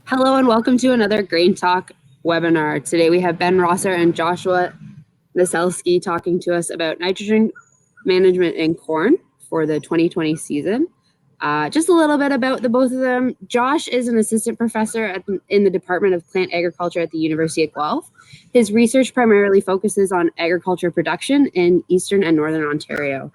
Hello and welcome to another GrainTALK webinar. Today we have Ben Rosser and Joshua Nasielski talking to us about nitrogen management in corn for the 2020 season. Just a little bit about the both of them. Josh is an assistant professor in the Department of Plant Agriculture at the University of Guelph. His research primarily focuses on agriculture production in Eastern and Northern Ontario.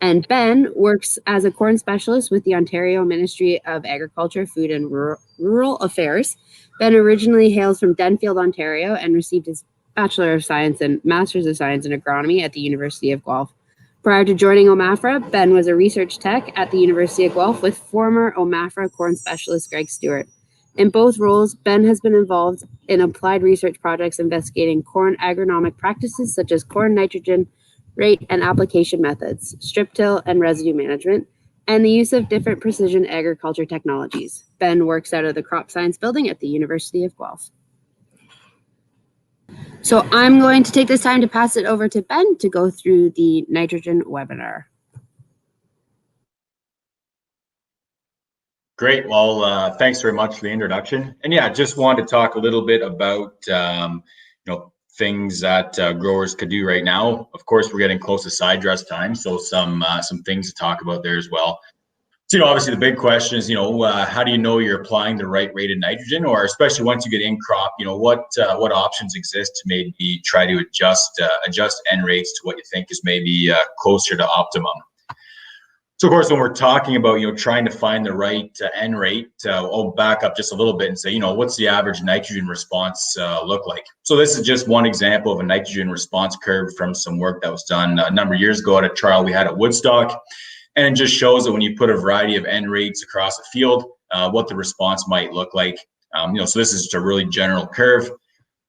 And Ben works as a corn specialist with the Ontario Ministry of Agriculture, Food and Rural Affairs. Ben originally hails from Denfield, Ontario, and received his Bachelor of Science and Master's of Science in Agronomy at the University of Guelph. Prior to joining OMAFRA, Ben was a research tech at the University of Guelph with former OMAFRA corn specialist Greg Stewart. In both roles, Ben has been involved in applied research projects investigating corn agronomic practices such as corn nitrogen rate and application methods, strip till and residue management, and the use of different precision agriculture technologies. Ben works out of the Crop Science Building at the University of Guelph. So I'm going to take this time to pass it over to Ben to go through the nitrogen webinar. Great. Well, thanks very much for the introduction. And yeah, just wanted to talk a little bit about things that growers could do right now. Of course, we're getting close to side dress time, so some things to talk about there as well. So, obviously the big question is, how do you know you're applying the right rate of nitrogen, or especially once you get in crop, what options exist to maybe try to adjust N rates to what you think is maybe closer to optimum. So of course, when we're talking about, trying to find the right N rate, I'll back up just a little bit and say, what's the average nitrogen response look like? So this is just one example of a nitrogen response curve from some work that was done a number of years ago at a trial we had at Woodstock. And it just shows that when you put a variety of N rates across a field, what the response might look like. So this is just a really general curve.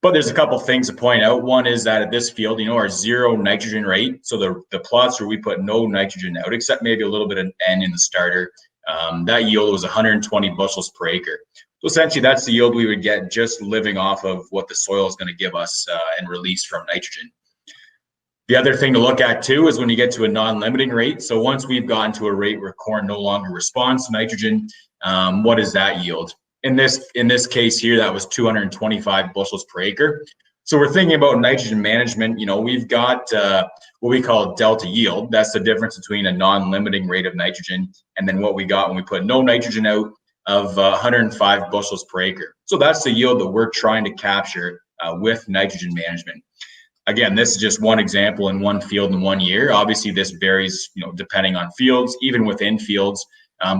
But there's a couple things to point out. One is that at this field, our zero nitrogen rate, so the plots where we put no nitrogen out, except maybe a little bit of N in the starter, that yield was 120 bushels per acre. So essentially, that's the yield we would get just living off of what the soil is going to give us and release from nitrogen. The other thing to look at too is when you get to a non-limiting rate. So once we've gotten to a rate where corn no longer responds to nitrogen, what is that yield? In this case here, that was 225 bushels per acre. So we're thinking about nitrogen management. We've got what we call delta yield. That's the difference between a non-limiting rate of nitrogen and then what we got when we put no nitrogen out of 105 bushels per acre. So that's the yield that we're trying to capture with nitrogen management. Again, this is just one example in one field in 1 year. Obviously, this varies, depending on fields, even within fields.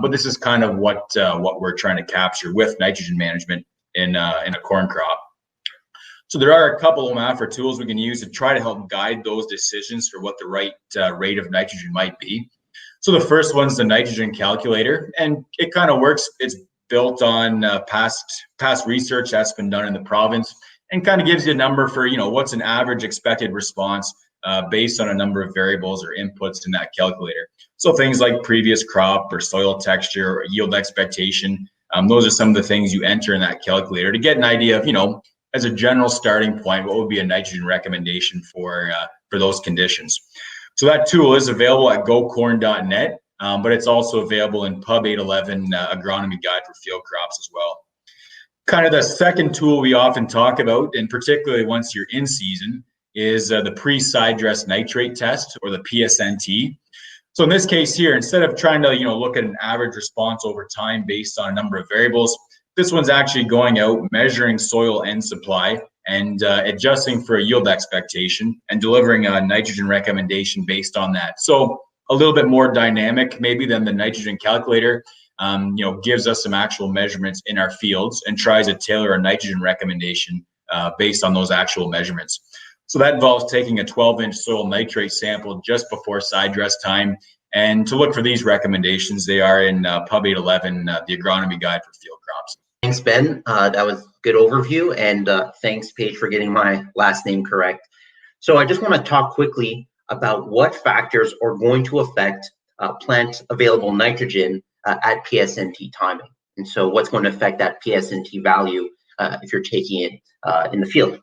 But this is kind of what we're trying to capture with nitrogen management in a corn crop. So there are a couple of OMAFRA tools we can use to try to help guide those decisions for what the right rate of nitrogen might be. So the first one's the nitrogen calculator, and it kind of works. It's built on past research that's been done in the province, and kind of gives you a number for what's an average expected response based on a number of variables or inputs in that calculator. So things like previous crop or soil texture or yield expectation, those are some of the things you enter in that calculator to get an idea of, as a general starting point, what would be a nitrogen recommendation for those conditions. So that tool is available at gocorn.net, but it's also available in Pub 811 Agronomy Guide for Field Crops as well. Kind of the second tool we often talk about, and particularly once you're in season, is the Pre-Sidedress nitrate test, or the PSNT. So in this case here, instead of trying to look at an average response over time based on a number of variables, this one's actually going out, measuring soil N supply and adjusting for a yield expectation and delivering a nitrogen recommendation based on that. So a little bit more dynamic maybe than the nitrogen calculator. Gives us some actual measurements in our fields and tries to tailor a nitrogen recommendation based on those actual measurements. So that involves taking a 12-inch soil nitrate sample just before side dress time. And to look for these recommendations, they are in Pub 811, the Agronomy Guide for Field Crops. Thanks, Ben. That was a good overview. And thanks, Paige, for getting my last name correct. So I just want to talk quickly about what factors are going to affect plant available nitrogen at PSNT timing. And so what's going to affect that PSNT value if you're taking it in the field.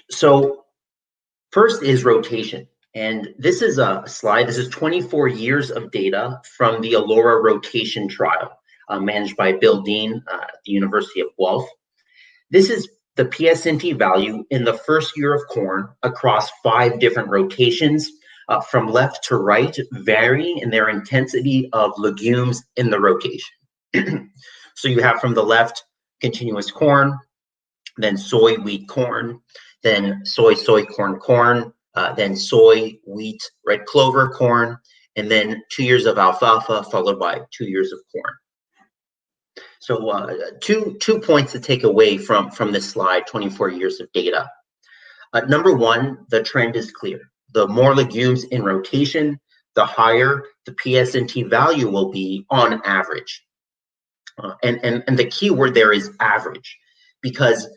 So first is rotation. And this is a slide. This is 24 years of data from the Allura rotation trial managed by Bill Dean at the University of Guelph. This is the PSNT value in the first year of corn across 5 different rotations from left to right, varying in their intensity of legumes in the rotation. So you have from the left, continuous corn, then soy, wheat, corn, then soy, corn, corn, then soy, wheat, red clover, corn, and then 2 years of alfalfa followed by 2 years of corn. So two points to take away from this slide, 24 years of data. Number one, the trend is clear. The more legumes in rotation, the higher the PSNT value will be on average. And the key word there is average, because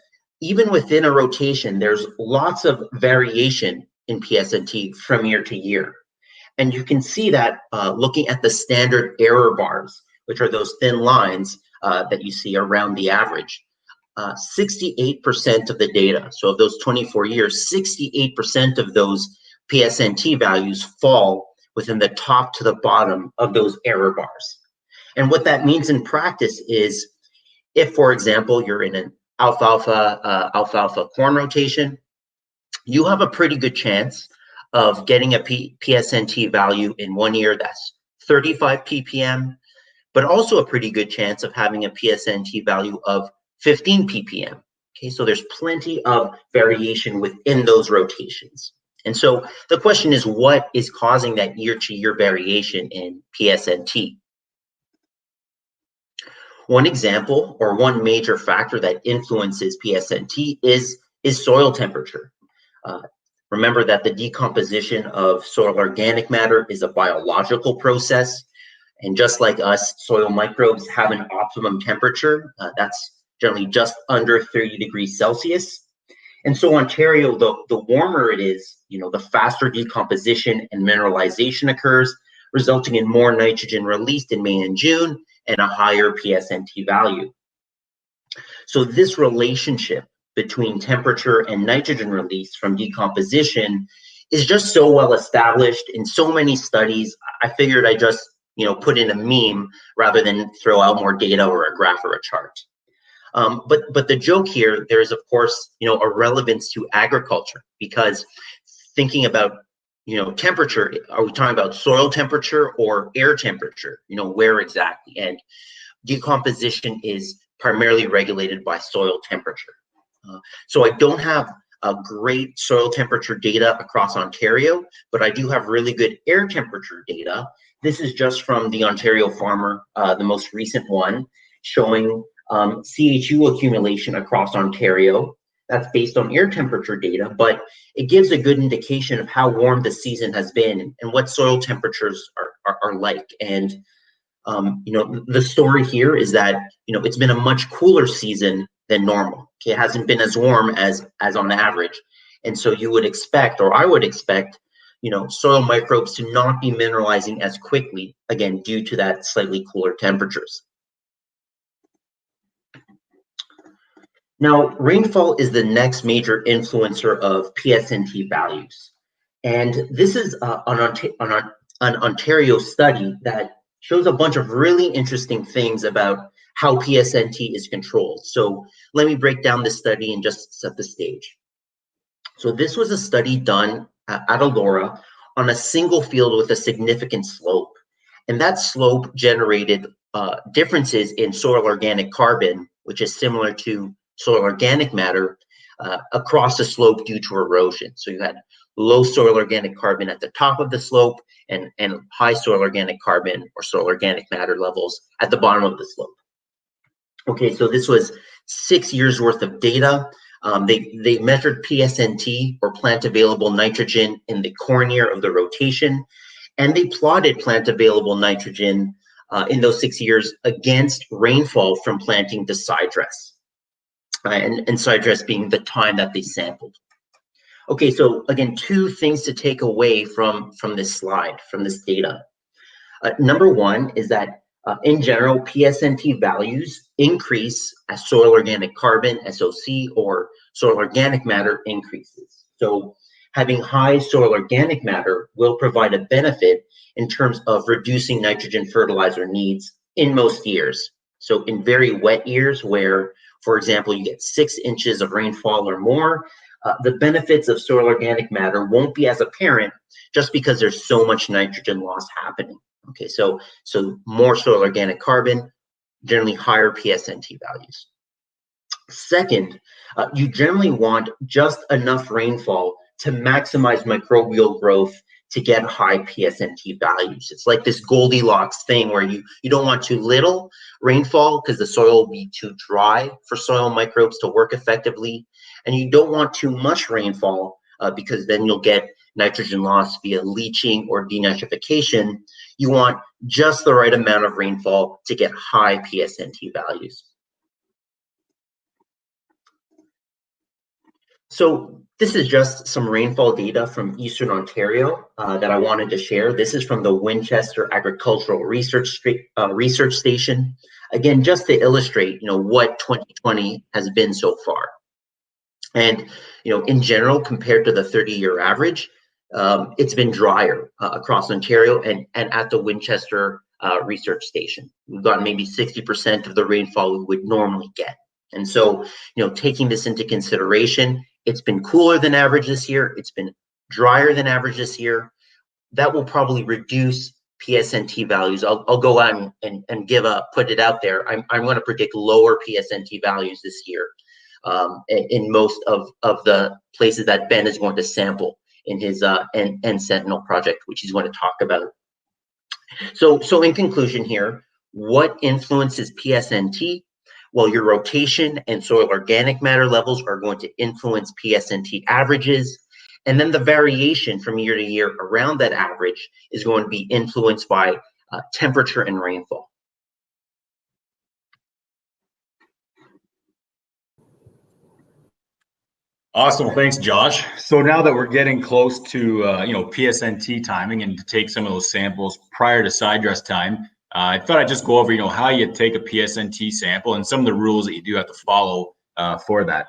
even within a rotation, there's lots of variation in PSNT from year to year. And you can see that looking at the standard error bars, which are those thin lines that you see around the average. 68% of the data, so of those 24 years, 68% of those PSNT values fall within the top to the bottom of those error bars. And what that means in practice is, if, for example, you're in an alfalfa corn rotation, you have a pretty good chance of getting a PSNT value in 1 year that's 35 ppm, but also a pretty good chance of having a PSNT value of 15 ppm. Okay, so there's plenty of variation within those rotations. And so the question is, what is causing that year-to-year variation in PSNT? One example, or one major factor that influences PSNT is soil temperature. Remember that the decomposition of soil organic matter is a biological process. And just like us, soil microbes have an optimum temperature. That's generally just under 30 degrees Celsius. And so Ontario, the warmer it is, the faster decomposition and mineralization occurs, resulting in more nitrogen released in May and June and a higher PSNT value. So this relationship between temperature and nitrogen release from decomposition is just so well established in so many studies. I figured I just put in a meme rather than throw out more data or a graph or a chart. But the joke here, there is of course a relevance to agriculture, because thinking about temperature, are we talking about soil temperature or air temperature? Where exactly? And decomposition is primarily regulated by soil temperature. So I don't have a great soil temperature data across Ontario, but I do have really good air temperature data. This is just from the Ontario Farmer, the most recent one, showing CHU accumulation across Ontario. That's based on air temperature data, but it gives a good indication of how warm the season has been and what soil temperatures are like. And the story here is that it's been a much cooler season than normal. Okay, it hasn't been as warm as on average, and so you would expect, or I would expect, soil microbes to not be mineralizing as quickly, again, due to that slightly cooler temperatures. Now, rainfall is the next major influencer of PSNT values. And this is an Ontario study that shows a bunch of really interesting things about how PSNT is controlled. So let me break down this study and just set the stage. So this was a study done at Allura on a single field with a significant slope. And that slope generated differences in soil organic carbon, which is similar to soil organic matter across the slope due to erosion. So you had low soil organic carbon at the top of the slope and high soil organic carbon or soil organic matter levels at the bottom of the slope. Okay, so this was 6 years worth of data. They measured PSNT, or plant available nitrogen, in the corn year of the rotation, and they plotted plant available nitrogen in those 6 years against rainfall from planting to sidedress. And sidedress being the time that they sampled. Okay, so again, 2 things to take away from this slide, from this data. Number one is that in general, PSNT values increase as soil organic carbon, SOC, or soil organic matter increases. So having high soil organic matter will provide a benefit in terms of reducing nitrogen fertilizer needs in most years. So in very wet years where, for example, you get 6 inches of rainfall or more, the benefits of soil organic matter won't be as apparent just because there's so much nitrogen loss happening. Okay, so more soil organic carbon, generally higher PSNT values. Second, you generally want just enough rainfall to maximize microbial growth to get high PSNT values. It's like this Goldilocks thing where you don't want too little rainfall because the soil will be too dry for soil microbes to work effectively. And you don't want too much rainfall because then you'll get nitrogen loss via leaching or denitrification. You want just the right amount of rainfall to get high PSNT values. So this is just some rainfall data from Eastern Ontario that I wanted to share. This is from the Winchester Agricultural Research Station. Again, just to illustrate, what 2020 has been so far. And, in general, compared to the 30-year average, it's been drier across Ontario and at the Winchester Research Station. We've gotten maybe 60% of the rainfall we would normally get. And so, taking this into consideration, it's been cooler than average this year. It's been drier than average this year. That will probably reduce PSNT values. I'll go on and put it out there. I'm going to predict lower PSNT values this year in most of the places that Ben is going to sample in his N Sentinel project, which he's going to talk about. So in conclusion here, what influences PSNT? Well, your rotation and soil organic matter levels are going to influence PSNT averages. And then the variation from year to year around that average is going to be influenced by temperature and rainfall. Awesome. Thanks, Josh. So now that we're getting close to, PSNT timing and to take some of those samples prior to side dress time, I thought I'd just go over, how you take a PSNT sample and some of the rules that you do have to follow for that.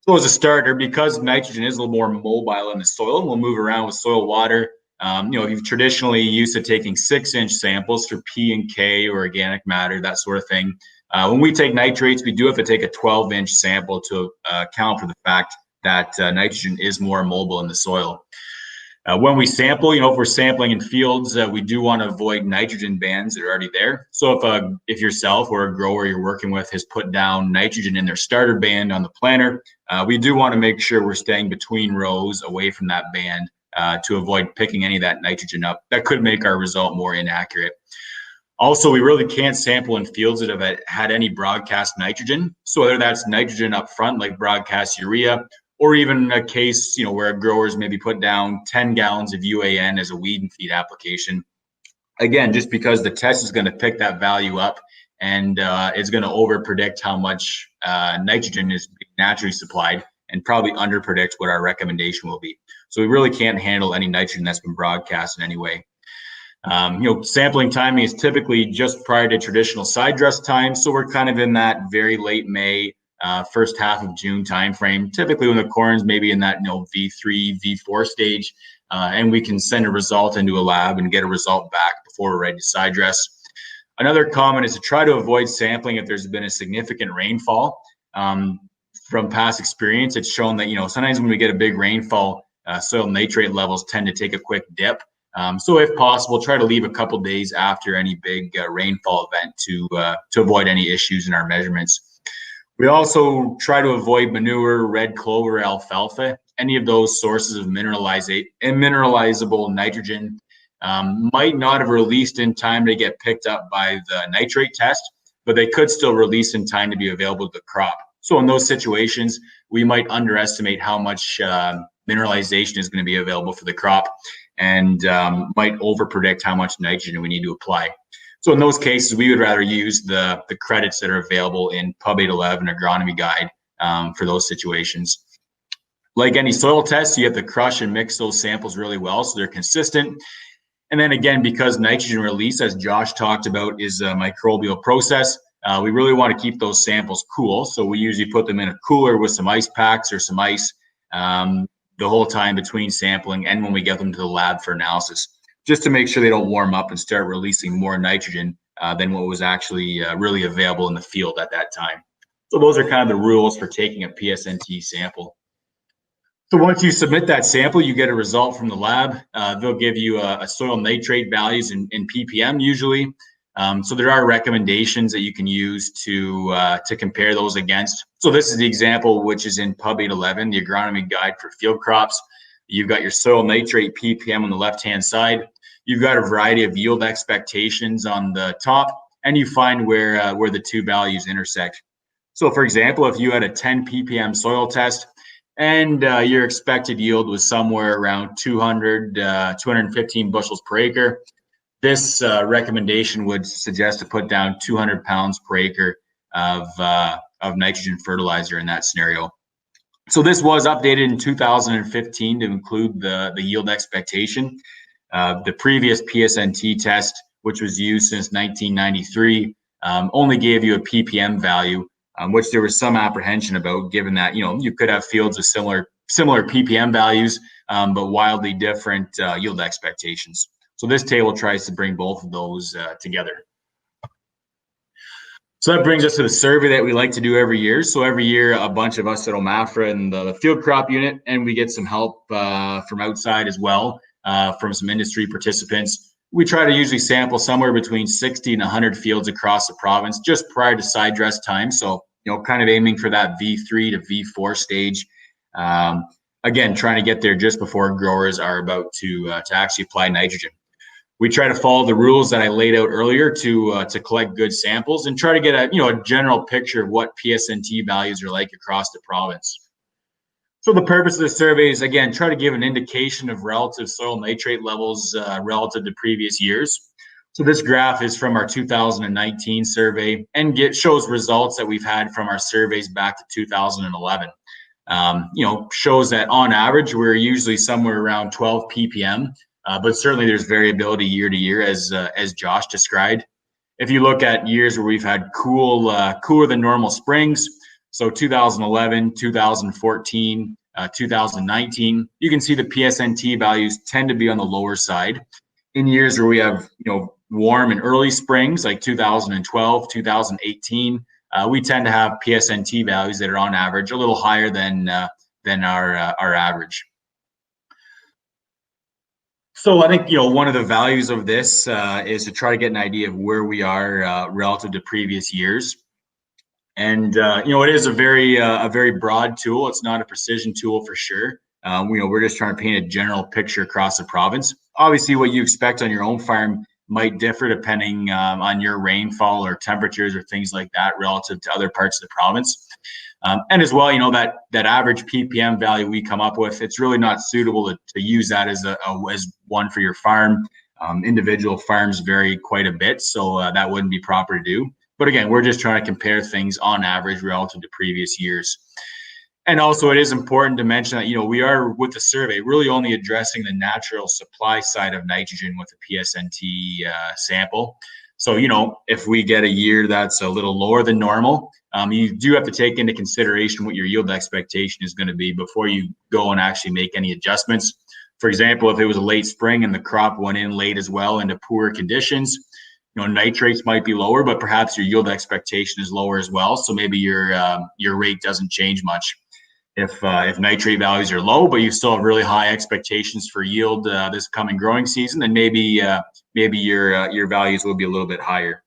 So as a starter, because nitrogen is a little more mobile in the soil, and we'll move around with soil water. You've traditionally used to taking 6-inch samples for P and K or organic matter, that sort of thing. When we take nitrates, we do have to take a 12-inch sample to account for the fact that nitrogen is more mobile in the soil. When we sample, if we're sampling in fields, we do want to avoid nitrogen bands that are already there. So if yourself or a grower you're working with has put down nitrogen in their starter band on the planter, we do want to make sure we're staying between rows away from that band to avoid picking any of that nitrogen up. That could make our result more inaccurate. Also, we really can't sample in fields that have had any broadcast nitrogen. So whether that's nitrogen up front, like broadcast urea, or even a case, where growers maybe put down 10 gallons of UAN as a weed and feed application. Again, just because the test is going to pick that value up and it's going to over predict how much nitrogen is naturally supplied and probably under predict what our recommendation will be. So we really can't handle any nitrogen that's been broadcast in any way. Sampling timing is typically just prior to traditional side dress time. So we're kind of in that very late May, first half of June timeframe, typically when the corn's maybe in that V3, V4 stage, and we can send a result into a lab and get a result back before we're ready to side dress. Another comment is to try to avoid sampling if there's been a significant rainfall. From past experience, it's shown that sometimes when we get a big rainfall, soil nitrate levels tend to take a quick dip. So if possible, try to leave a couple days after any big rainfall event to avoid any issues in our measurements. We also try to avoid manure, red clover, alfalfa. Any of those sources of mineralizable nitrogen might not have released in time to get picked up by the nitrate test, but they could still release in time to be available to the crop. So in those situations, we might underestimate how much mineralization is going to be available for the crop and might overpredict how much nitrogen we need to apply. So in those cases, we would rather use the credits that are available in Pub 811 Agronomy Guide for those situations. Like any soil test, you have to crush and mix those samples really well so they're consistent. And then again, because nitrogen release, as Josh talked about, is a microbial process, we really want to keep those samples cool. So we usually put them in a cooler with some ice packs or some ice. the whole time between sampling and when we get them to the lab for analysis, just to make sure they don't warm up and start releasing more nitrogen than what was actually really available in the field at that time. So those are kind of the rules for taking a PSNT sample. So once you submit that sample, you get a result from the lab. They'll give you a soil nitrate values in ppm usually. So there are recommendations that you can use to compare those against. So this is the example, which is in Pub 811, the Agronomy Guide for Field Crops. You've got your soil nitrate ppm on the left-hand side. You've got a variety of yield expectations on the top, and you find where the two values intersect. So for example, if you had a 10 ppm soil test and your expected yield was somewhere around 215 bushels per acre, this recommendation would suggest to put down 200 pounds per acre of nitrogen fertilizer in that scenario. So this was updated in 2015 to include the yield expectation. The previous PSNT test, which was used since 1993, only gave you a ppm value, which there was some apprehension about, given that you could have fields with similar ppm values, but wildly different yield expectations. So this table tries to bring both of those together. So that brings us to the survey that we like to do every year. So every year, a bunch of us at OMAFRA and the field crop unit, and we get some help from outside as well, from some industry participants. We try to usually sample somewhere between 60 and 100 fields across the province just prior to side dress time. So, kind of aiming for that V3 to V4 stage. Again, trying to get there just before growers are about to actually apply nitrogen. We try to follow the rules that I laid out earlier to collect good samples and try to get a general picture of what PSNT values are like across the province. So the purpose of the survey is, again, try to give an indication of relative soil nitrate levels relative to previous years. So this graph is from our 2019 survey and shows results that we've had from our surveys back to 2011. Shows that on average, we're usually somewhere around 12 ppm. But certainly there's variability year to year, as Josh described. If you look at years where we've had cooler than normal springs, so 2011, 2014, 2019, you can see the PSNT values tend to be on the lower side. In years where we have warm and early springs, like 2012, 2018, we tend to have PSNT values that are on average a little higher than our average. So I think one of the values of this is to try to get an idea of where we are relative to previous years, and it is a very broad tool. It's not a precision tool for sure. We're just trying to paint a general picture across the province. Obviously, what you expect on your own farm might differ depending on your rainfall or temperatures or things like that relative to other parts of the province. And as well, that average ppm value we come up with, it's really not suitable to use that as one for your farm. Individual farms vary quite a bit, so that wouldn't be proper to do. But again, we're just trying to compare things on average relative to previous years. And also, it is important to mention that we are, with the survey, really only addressing the natural supply side of nitrogen with a PSNT sample. So if we get a year that's a little lower than normal, you do have to take into consideration what your yield expectation is going to be before you go and actually make any adjustments. For example, if it was a late spring and the crop went in late as well into poor conditions, nitrates might be lower, but perhaps your yield expectation is lower as well. So maybe your rate doesn't change much. If nitrate values are low, but you still have really high expectations for yield this coming growing season, then maybe your values will be a little bit higher.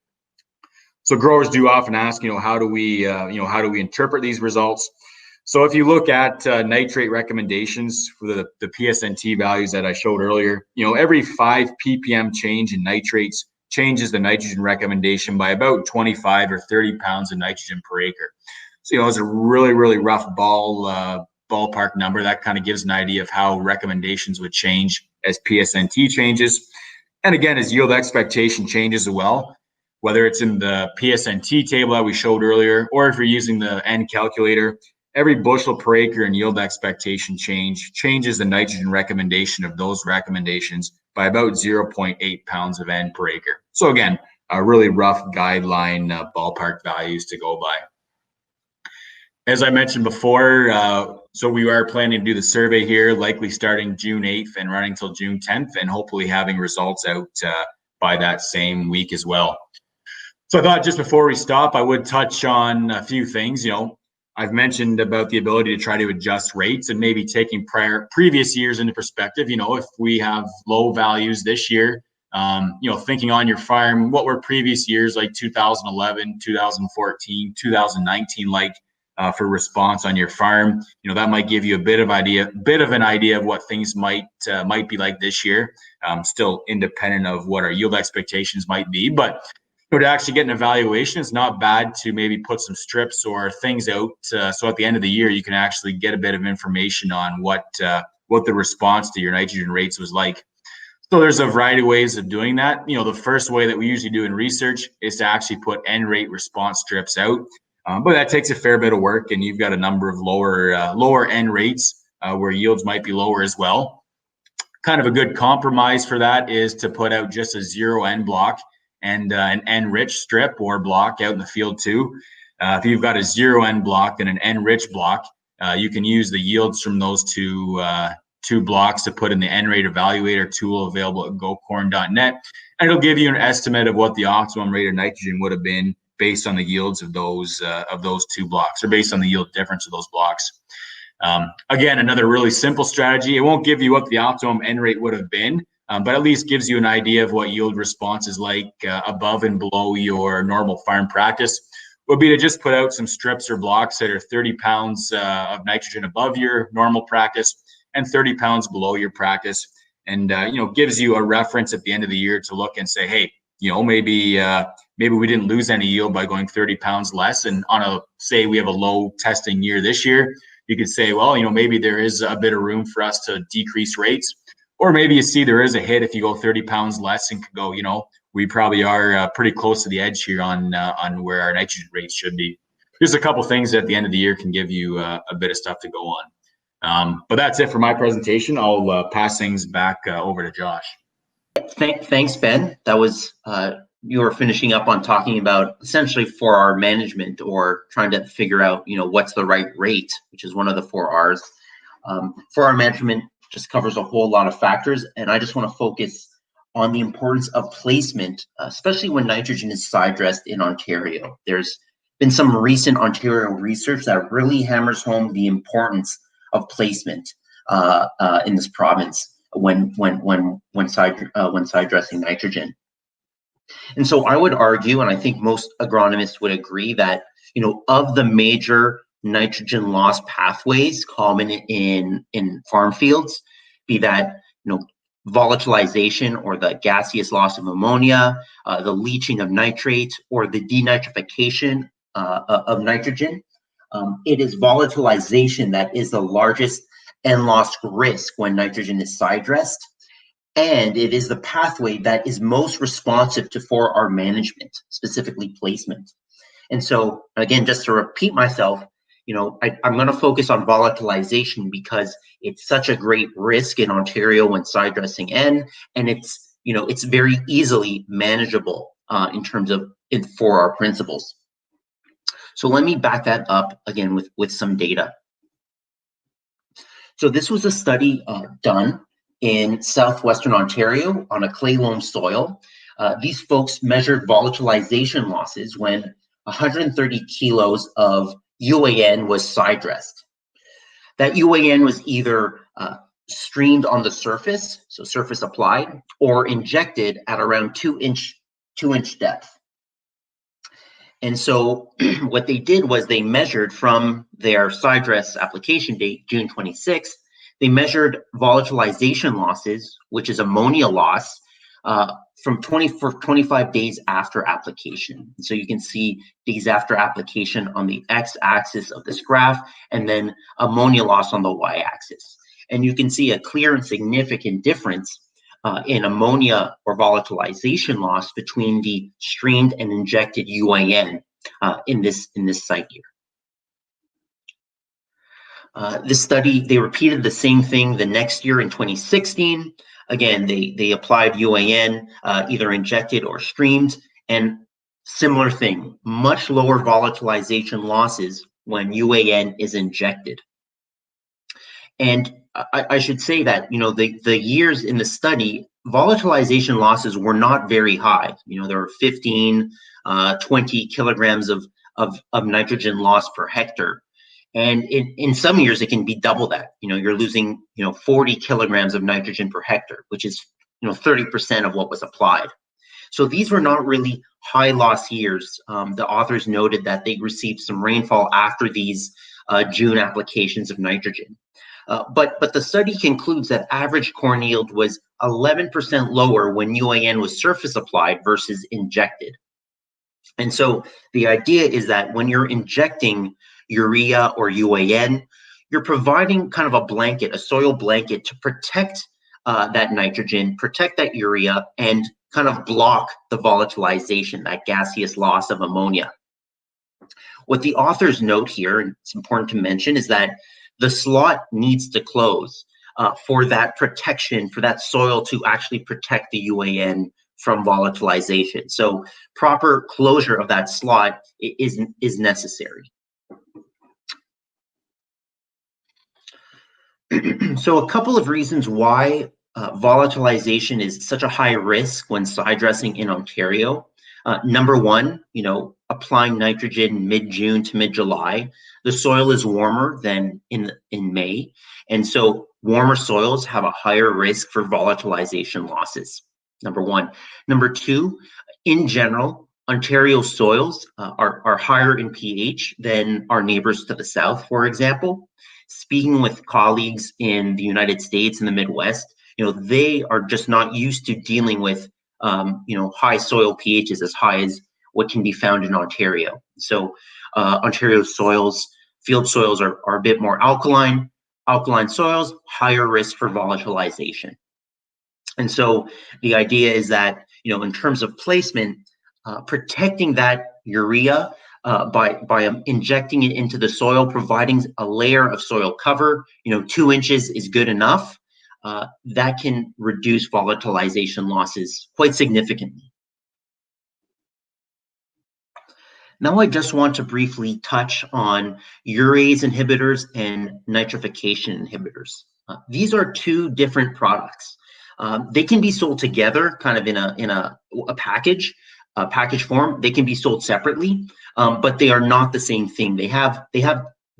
So growers do often ask, how do we interpret these results? So if you look at nitrate recommendations for the PSNT values that I showed earlier, every 5 ppm change in nitrates changes the nitrogen recommendation by about 25 or 30 pounds of nitrogen per acre. So it's a really rough ballpark number that kind of gives an idea of how recommendations would change as PSNT changes, and again as yield expectation changes as well. Whether it's in the PSNT table that we showed earlier, or if you're using the N calculator, every bushel per acre in yield expectation changes the nitrogen recommendation of those recommendations by about 0.8 pounds of N per acre. So again, a really rough guideline ballpark values to go by. as I mentioned before, so we are planning to do the survey here, likely starting June 8th and running till June 10th, and hopefully having results out by that same week as well. So I thought just before we stop, I would touch on a few things. I've mentioned about the ability to try to adjust rates and maybe taking previous years into perspective. If we have low values this year, thinking on your farm, what were previous years like 2011, 2014, 2019 like for response on your farm? That might give you a bit of an idea of what things might be like this year. Still independent of what our yield expectations might be, but to actually get an evaluation, it's not bad to maybe put some strips or things out. So at the end of the year, you can actually get a bit of information on what the response to your nitrogen rates was like. So there's a variety of ways of doing that. The first way that we usually do in research is to actually put end rate response strips out. But that takes a fair bit of work, and you've got a number of lower end rates where yields might be lower as well. Kind of a good compromise for that is to put out just a 0 end block and an N-rich strip or block out in the field too. If you've got a 0 end block and an N-rich block, you can use the yields from those two blocks to put in the N-rate evaluator tool available at gocorn.net, and it'll give you an estimate of what the optimum rate of nitrogen would have been based on the yields of those two blocks, or based on the yield difference of those blocks. Again, another really simple strategy. It won't give you what the optimum N-rate would have been, but at least gives you an idea of what yield response is like above and below your normal farm practice. Would be to just put out some strips or blocks that are 30 pounds of nitrogen above your normal practice and 30 pounds below your practice, and gives you a reference at the end of the year to look and say, hey, maybe we didn't lose any yield by going 30 pounds less. And say we have a low testing year this year, you could say, well, maybe there is a bit of room for us to decrease rates. Or maybe you see there is a hit if you go 30 pounds less and could go, we probably are pretty close to the edge here on where our nitrogen rates should be. Just a couple things at the end of the year can give you a bit of stuff to go on. But that's it for my presentation. I'll pass things back over to Josh. Thanks, Ben. That was you were finishing up on talking about essentially for our management, or trying to figure out what's the right rate, which is one of the 4 R's. For our management, just covers a whole lot of factors, and I just want to focus on the importance of placement, especially when nitrogen is side-dressed in Ontario. There's been some recent Ontario research that really hammers home the importance of placement in this province when side-dressing nitrogen. And so I would argue, and I think most agronomists would agree, that of the major nitrogen loss pathways common in farm fields, be that volatilization or the gaseous loss of ammonia, the leaching of nitrate, or the denitrification of nitrogen, it is volatilization that is the largest N-loss risk when nitrogen is side-dressed, and it is the pathway that is most responsive for our management, specifically placement. And so, again, just to repeat myself, I'm going to focus on volatilization because it's such a great risk in Ontario when side dressing N, and it's very easily manageable in terms of for our principles. So let me back that up again with some data. So this was a study done in southwestern Ontario on a clay loam soil. These folks measured volatilization losses when 130 kilos of UAN was side dressed. That UAN was either streamed on the surface, so surface applied, or injected at around 2-inch depth. And so what they did was they measured from their side dress application date, June 26th, they measured volatilization losses, which is ammonia loss, from 25 days after application. So you can see days after application on the x-axis of this graph, and then ammonia loss on the y-axis. And you can see a clear and significant difference in ammonia or volatilization loss between the streamed and injected UAN in this site here. This study, they repeated the same thing the next year in 2016. Again, they applied UAN, either injected or streamed, and similar thing, much lower volatilization losses when UAN is injected. And I should say that, the years in the study, volatilization losses were not very high. There were 15, 20 kilograms of nitrogen loss per hectare. And in some years, it can be double that. You're losing, 40 kilograms of nitrogen per hectare, which is, 30% of what was applied. So these were not really high loss years. The authors noted that they received some rainfall after these June applications of nitrogen. But the study concludes that average corn yield was 11% lower when UAN was surface applied versus injected. And so the idea is that when you're injecting urea or UAN, you're providing kind of a blanket, a soil blanket, to protect that nitrogen, protect that urea, and kind of block the volatilization, that gaseous loss of ammonia. What the authors note here, and it's important to mention, is that the slot needs to close for that protection, for that soil to actually protect the UAN from volatilization. So proper closure of that slot is necessary. So a couple of reasons why volatilization is such a high risk when side dressing in Ontario. Number one, applying nitrogen mid-June to mid-July, the soil is warmer than in May, and so warmer soils have a higher risk for volatilization losses. Number one. Number two, in general, Ontario soils are higher in pH than our neighbors to the south, for example. Speaking with colleagues in the United States and the Midwest, they are just not used to dealing with high soil pHs as high as what can be found in Ontario. So Ontario soils, field soils are a bit more alkaline. Alkaline soils, higher risk for volatilization. And so the idea is that, in terms of placement, protecting that urea by injecting it into the soil, providing a layer of soil cover, 2 inches is good enough. That can reduce volatilization losses quite significantly. Now I just want to briefly touch on urease inhibitors and nitrification inhibitors. These are two different products. They can be sold together, kind of in a package form. They can be sold separately, but they are not the same thing. They have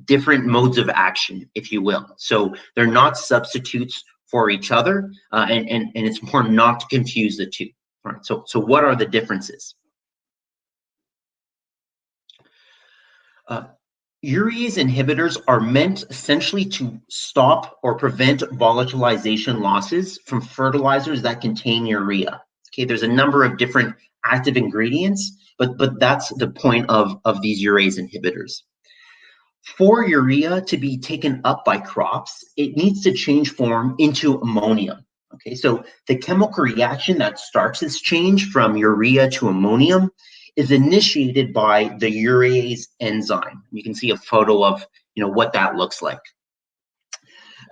different modes of action, if you will. So they're not substitutes for each other, and it's important not to confuse the two. All right. So what are the differences? Urease inhibitors are meant essentially to stop or prevent volatilization losses from fertilizers that contain urea. Okay, there's a number of different active ingredients, but that's the point of these urease inhibitors. For urea to be taken up by crops, it needs to change form into ammonium. Okay, so the chemical reaction that starts this change from urea to ammonium is initiated by the urease enzyme. You can see a photo of what that looks like.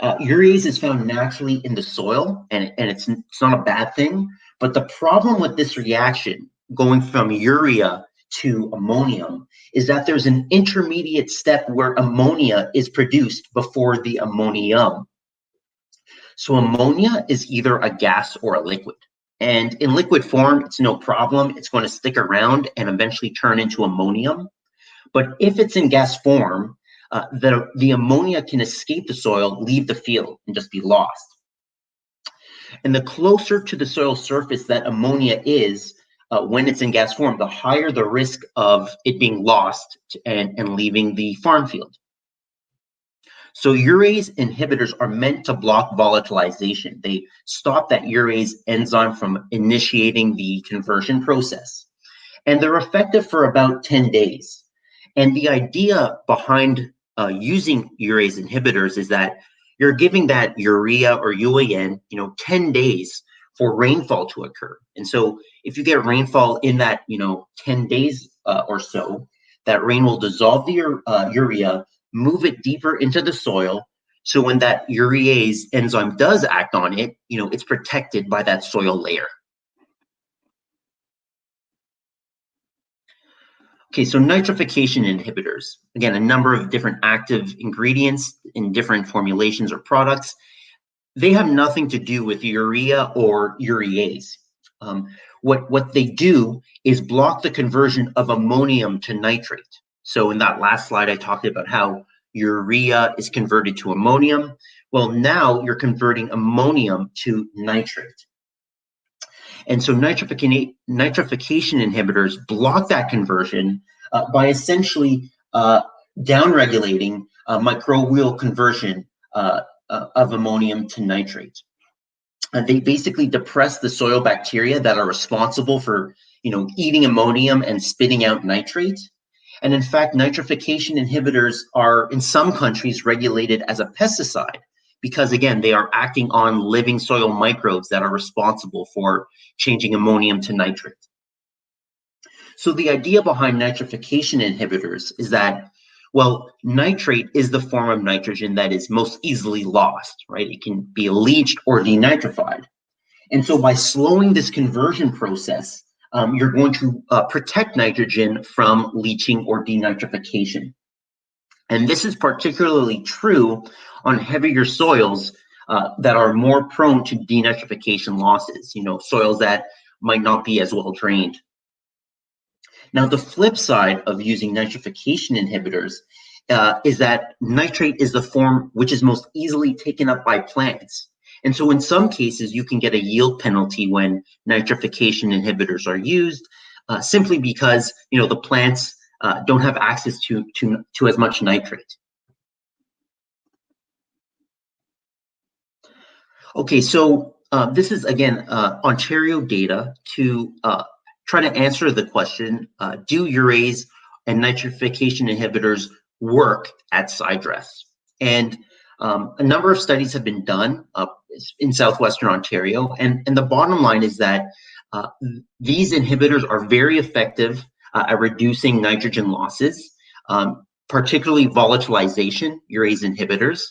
Urease is found naturally in the soil, and it's not a bad thing. But the problem with this reaction, going from urea to ammonium, is that there's an intermediate step where ammonia is produced before the ammonium. So ammonia is either a gas or a liquid. And in liquid form, it's no problem. It's going to stick around and eventually turn into ammonium. But if it's in gas form, the ammonia can escape the soil, leave the field, and just be lost. And the closer to the soil surface that ammonia is when it's in gas form, the higher the risk of it being lost and leaving the farm field. So urease inhibitors are meant to block volatilization. They stop that urease enzyme from initiating the conversion process. And they're effective for about 10 days. And the idea behind using urease inhibitors is that you're giving that urea or UAN, 10 days for rainfall to occur. And so if you get rainfall in that, 10 days or so, that rain will dissolve the urea, move it deeper into the soil. So when that urease enzyme does act on it, it's protected by that soil layer. Okay, so nitrification inhibitors, again, a number of different active ingredients in different formulations or products. They have nothing to do with urea or urease. What they do is block the conversion of ammonium to nitrate. So in that last slide, I talked about how urea is converted to ammonium. Well, now you're converting ammonium to nitrate. And so nitrification inhibitors block that conversion by essentially downregulating microbial conversion of ammonium to nitrate. They basically depress the soil bacteria that are responsible for, eating ammonium and spitting out nitrate. And in fact, nitrification inhibitors are in some countries regulated as a pesticide because, again, they are acting on living soil microbes that are responsible for changing ammonium to nitrate. So the idea behind nitrification inhibitors is that, well, nitrate is the form of nitrogen that is most easily lost, right? It can be leached or denitrified. And so by slowing this conversion process, you're going to protect nitrogen from leaching or denitrification. And this is particularly true on heavier soils that are more prone to denitrification losses, soils that might not be as well drained. Now, the flip side of using nitrification inhibitors is that nitrate is the form which is most easily taken up by plants. And so in some cases, you can get a yield penalty when nitrification inhibitors are used, simply because, the plants don't have access to as much nitrate. Okay, so this is, again, Ontario data to try to answer the question, do urease and nitrification inhibitors work at Sidedress? And a number of studies have been done in southwestern Ontario, and the bottom line is that these inhibitors are very effective at reducing nitrogen losses, particularly volatilization, urease inhibitors.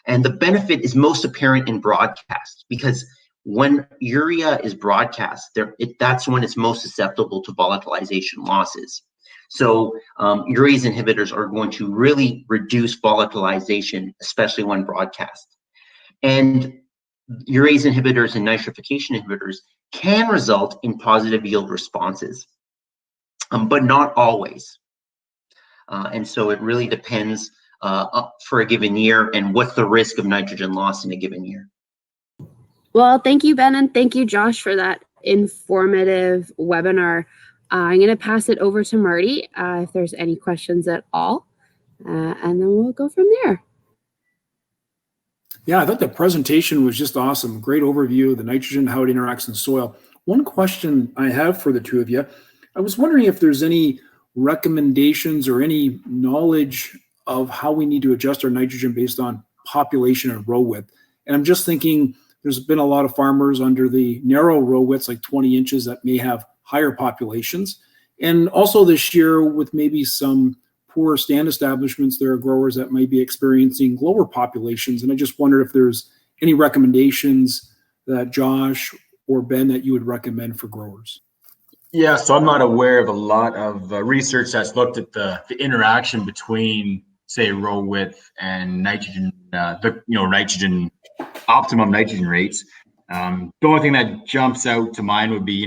And the benefit is most apparent in broadcast because when urea is broadcast, that's when it's most susceptible to volatilization losses. So urease inhibitors are going to really reduce volatilization, especially when broadcast. And urease inhibitors and nitrification inhibitors can result in positive yield responses, but not always. And so it really depends for a given year and what's the risk of nitrogen loss in a given year. Well, thank you, Ben, and thank you, Josh, for that informative webinar. I'm going to pass it over to Marty if there's any questions at all, and then we'll go from there. Yeah, I thought the presentation was just awesome. Great overview of the nitrogen, how it interacts in soil. One question I have for the two of you, I was wondering if there's any recommendations or any knowledge of how we need to adjust our nitrogen based on population and row width. And I'm just thinking there's been a lot of farmers under the narrow row widths, like 20 inches, that may have higher populations. And also this year with maybe some poor stand establishments, there are growers that might be experiencing lower populations. And I just wonder if there's any recommendations that Josh or Ben that you would recommend for growers. Yeah, so I'm not aware of a lot of research that's looked at the interaction between, say, row width and nitrogen, nitrogen, optimum nitrogen rates. The only thing that jumps out to mind would be,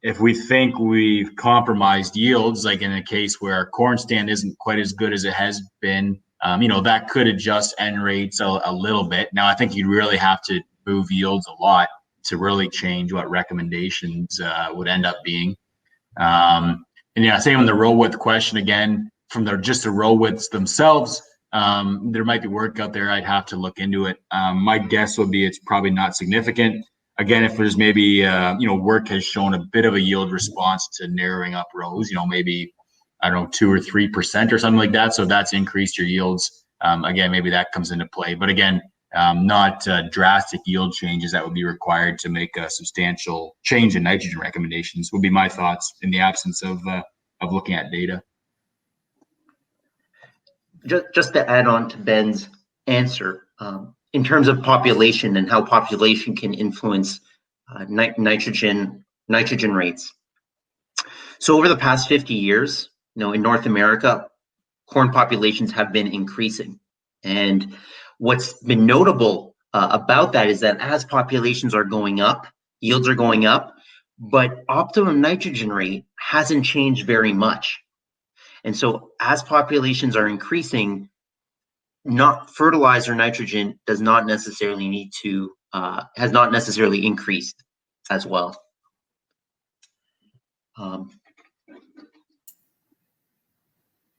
if we think we've compromised yields, like in a case where our corn stand isn't quite as good as it has been, that could adjust N rates a little bit. Now, I think you'd really have to move yields a lot to really change what recommendations would end up being. And yeah, same on the row width question again, from just the row widths themselves, there might be work out there. I'd have to look into it. My guess would be it's probably not significant. Again, if there's maybe, work has shown a bit of a yield response to narrowing up rows, maybe, 2 or 3% or something like that. So that's increased your yields. Again, maybe that comes into play. But again, not drastic yield changes that would be required to make a substantial change in nitrogen recommendations would be my thoughts in the absence of looking at data. Just to add on to Ben's answer, in terms of population and how population can influence nitrogen rates. So over the past 50 years, in North America, corn populations have been increasing. And what's been notable about that is that as populations are going up, yields are going up, but optimum nitrogen rate hasn't changed very much. And so as populations are increasing, fertilizer nitrogen does not necessarily need to, has not necessarily increased as well.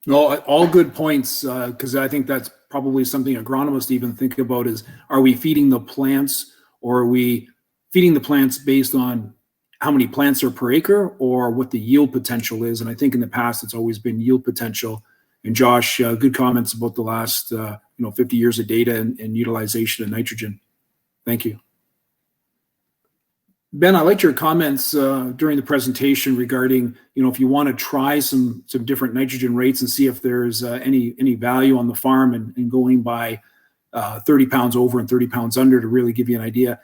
No, all good points, because I think that's probably something agronomists even think about is, are we feeding the plants, or are we feeding the plants based on how many plants are per acre or what the yield potential is? And I think in the past, it's always been yield potential. And Josh, good comments about the last 50 years of data and utilization of nitrogen. Thank you. Ben, I liked your comments during the presentation regarding, if you want to try some different nitrogen rates and see if there's any value on the farm and going by 30 pounds over and 30 pounds under to really give you an idea.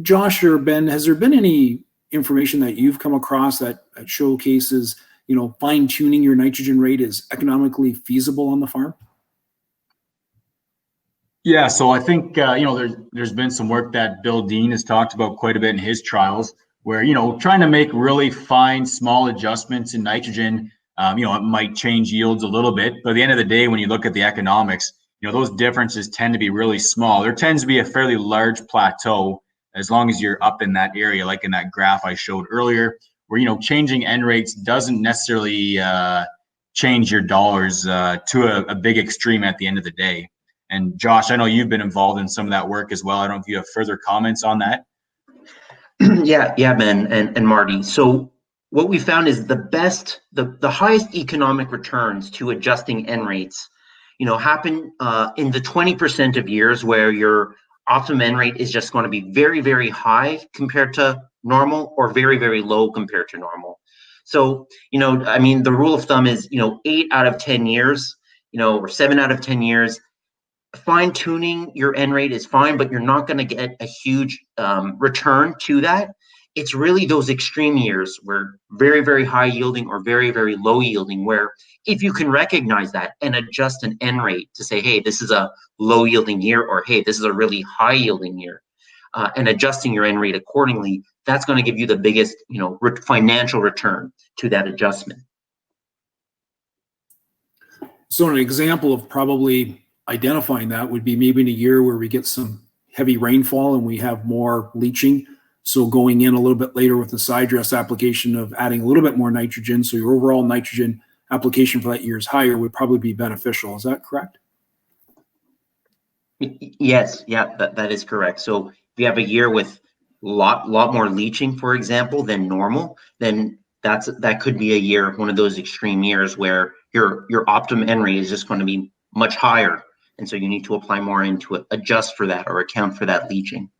Josh or Ben, has there been any information that you've come across that showcases, fine tuning your nitrogen rate is economically feasible on the farm? Yeah, so I think there's been some work that Bill Dean has talked about quite a bit in his trials, where trying to make really fine, small adjustments in nitrogen, it might change yields a little bit, but at the end of the day, when you look at the economics, those differences tend to be really small. There tends to be a fairly large plateau as long as you're up in that area, like in that graph I showed earlier, where changing N rates doesn't necessarily change your dollars to a big extreme at the end of the day. And Josh, I know you've been involved in some of that work as well. I don't know if you have further comments on that. Yeah, Ben and Marty. So what we found is the highest economic returns to adjusting N rates, happen in the 20% of years where your optimum N rate is just going to be very, very high compared to normal or very, very low compared to normal. So, the rule of thumb is, 8 out of 10 years, or 7 out of 10 years, fine tuning your N rate is fine, but you're not going to get a huge return to that. It's really those extreme years where very, very high yielding or very, very low yielding, where if you can recognize that and adjust an N rate to say, hey, this is a low yielding year, or hey, this is a really high yielding year, and adjusting your N rate accordingly, that's going to give you the biggest, financial return to that adjustment. So an example of probably identifying that would be maybe in a year where we get some heavy rainfall and we have more leaching. So going in a little bit later with the Pre-Sidedress application of adding a little bit more nitrogen, so your overall nitrogen application for that year is higher, would probably be beneficial. Is that correct? Yes, yeah, that is correct. So if you have a year with lot more leaching, for example, than normal, then that could be a year, one of those extreme years where your optimum N rate is just going to be much higher. And so you need to apply more into it, adjust for that or account for that leaching.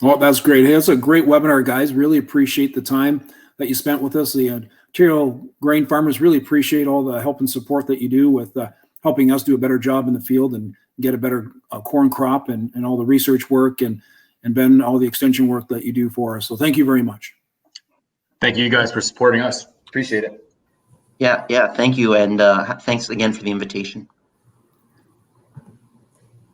Well, that's great. Hey, that's a great webinar, guys. Really appreciate the time that you spent with us. The Ontario grain farmers really appreciate all the help and support that you do with helping us do a better job in the field and get a better corn crop and all the research work and Ben, all the extension work that you do for us. So thank you very much. Thank you guys for supporting us. Appreciate it. Yeah, thank you. And thanks again for the invitation.